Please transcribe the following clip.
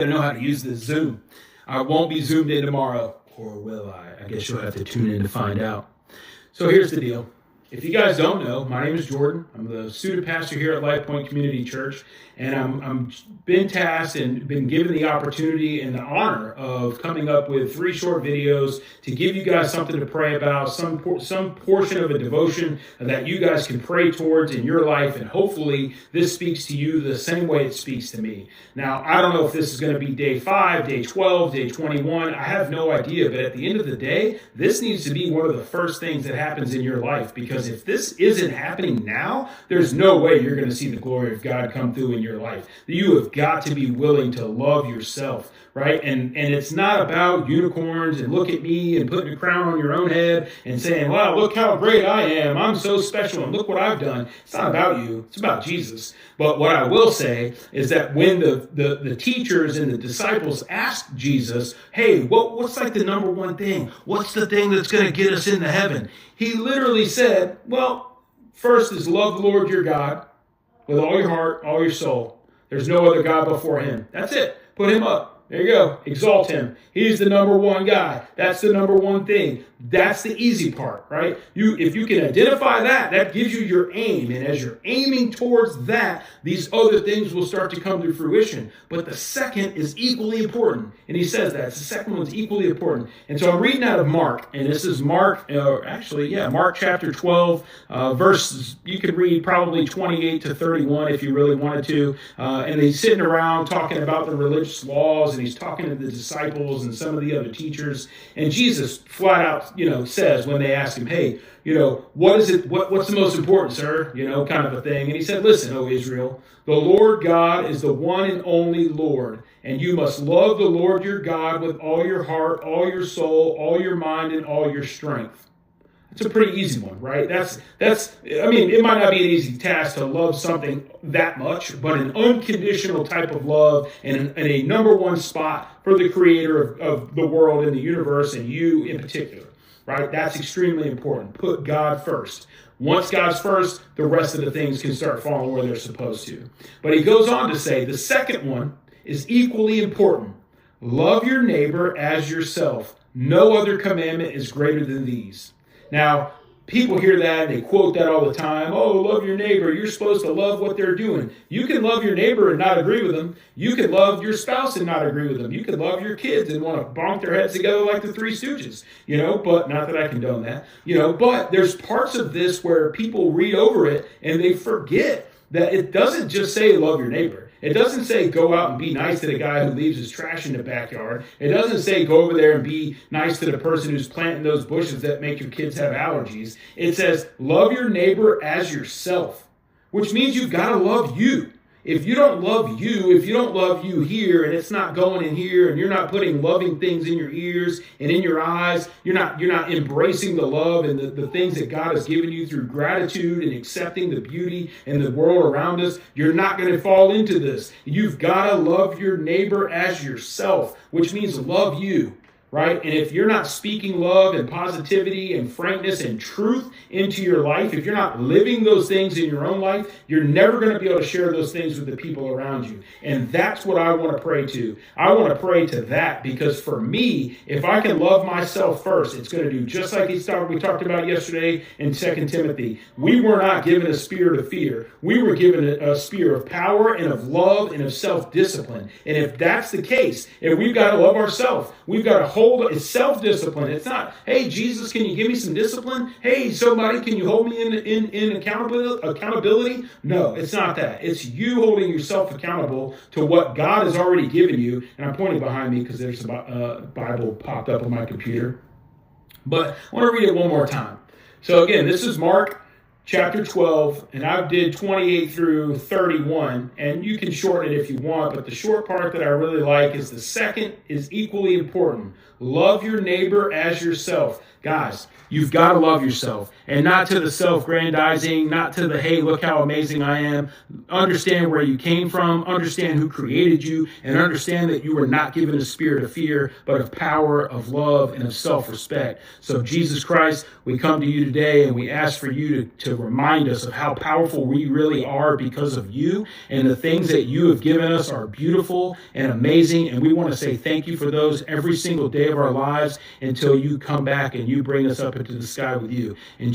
I know how to use this Zoom. I won't be zoomed in tomorrow, or will I? I guess you'll have to tune in to find out. So here's the deal. If you guys don't know, my name is Jordan. I'm the student pastor here at Life Point Community Church, and I'm been tasked and been given the opportunity and the honor of coming up with 3 short videos to give you guys something to pray about, some portion of a devotion that you guys can pray towards in your life, and hopefully this speaks to you the same way it speaks to me. Now, I don't know if this is going to be day 5, day 12, day 21. I have no idea, but at the end of the day, this needs to be one of the first things that happens in your life, because if this isn't happening now, there's no way you're going to see the glory of God come through in your life. You have got to be willing to love yourself, right? And it's not about unicorns and look at me and putting a crown on your own head and saying, wow, look how great I am. I'm so special and look what I've done. It's not about you. It's about Jesus. But what I will say is that when the teachers and the disciples asked Jesus, hey, what's like the number one thing? What's the thing that's going to get us into heaven? He literally said, well, first is love the Lord your God with all your heart, all your soul. There's no other God before him. That's it. Put him up. There you go. Exalt him. He's the number one guy. That's the number one thing. That's the easy part, right? If you can identify that, that gives you your aim. And as you're aiming towards that, these other things will start to come to fruition. But the second is equally important. And he says that. The second one's equally important. And so I'm reading out of Mark. And this is Mark, Mark chapter 12, verses, you could read probably 28 to 31 if you really wanted to. And he's sitting around talking about the religious laws, and he's talking to the disciples and some of the other teachers. And Jesus flat out, says when they ask him, hey, what's the most important, sir? Kind of a thing. And he said, listen, O Israel, the Lord God is the one and only Lord. And you must love the Lord your God with all your heart, all your soul, all your mind, and all your strength. It's a pretty easy one, right? It might not be an easy task to love something that much, but an unconditional type of love and a number one spot for the creator of the world and the universe and you in particular, right? That's extremely important. Put God first. Once God's first, the rest of the things can start falling where they're supposed to. But he goes on to say the second one is equally important. Love your neighbor as yourself. No other commandment is greater than these. Now, people hear that and they quote that all the time. Oh, love your neighbor. You're supposed to love what they're doing. You can love your neighbor and not agree with them. You can love your spouse and not agree with them. You can love your kids and want to bonk their heads together like the Three Stooges, but not that I condone that, but there's parts of this where people read over it and they forget that it doesn't just say love your neighbor. It doesn't say go out and be nice to the guy who leaves his trash in the backyard. It doesn't say go over there and be nice to the person who's planting those bushes that make your kids have allergies. It says love your neighbor as yourself, which means you've got to love you. If you don't love you here, and it's not going in here, and you're not putting loving things in your ears and in your eyes, you're not embracing the love and the things that God has given you through gratitude and accepting the beauty and the world around us, you're not going to fall into this. You've got to love your neighbor as yourself, which means love you. Right? And if you're not speaking love and positivity and frankness and truth into your life, if you're not living those things in your own life, you're never going to be able to share those things with the people around you. And that's what I want to pray to. I want to pray to that, because for me, if I can love myself first, it's going to do just like we talked about yesterday in 2 Timothy. We were not given a spirit of fear. We were given a spirit of power and of love and of self-discipline. And if that's the case, if we've got to love ourselves, we've got to it's self-discipline. It's not, hey, Jesus, can you give me some discipline? Hey, somebody, can you hold me in accountability? No, it's not that. It's you holding yourself accountable to what God has already given you. And I'm pointing behind me because there's a Bible popped up on my computer. But I want to read it one more time. So again, this is Mark chapter 12, and I did 28 through 31, and you can shorten it if you want, but the short part that I really like is the second is equally important. Love your neighbor as yourself. Guys, you've got to love yourself, and not to the self-grandizing, not to the, hey, look how amazing I am. Understand where you came from, understand who created you, and understand that you were not given a spirit of fear, but of power, of love, and of self-respect. So Jesus Christ, we come to you today and we ask for you to remind us of how powerful we really are because of you, and the things that you have given us are beautiful and amazing, and we want to say thank you for those every single day of our lives until you come back and you bring us up into the sky with you. In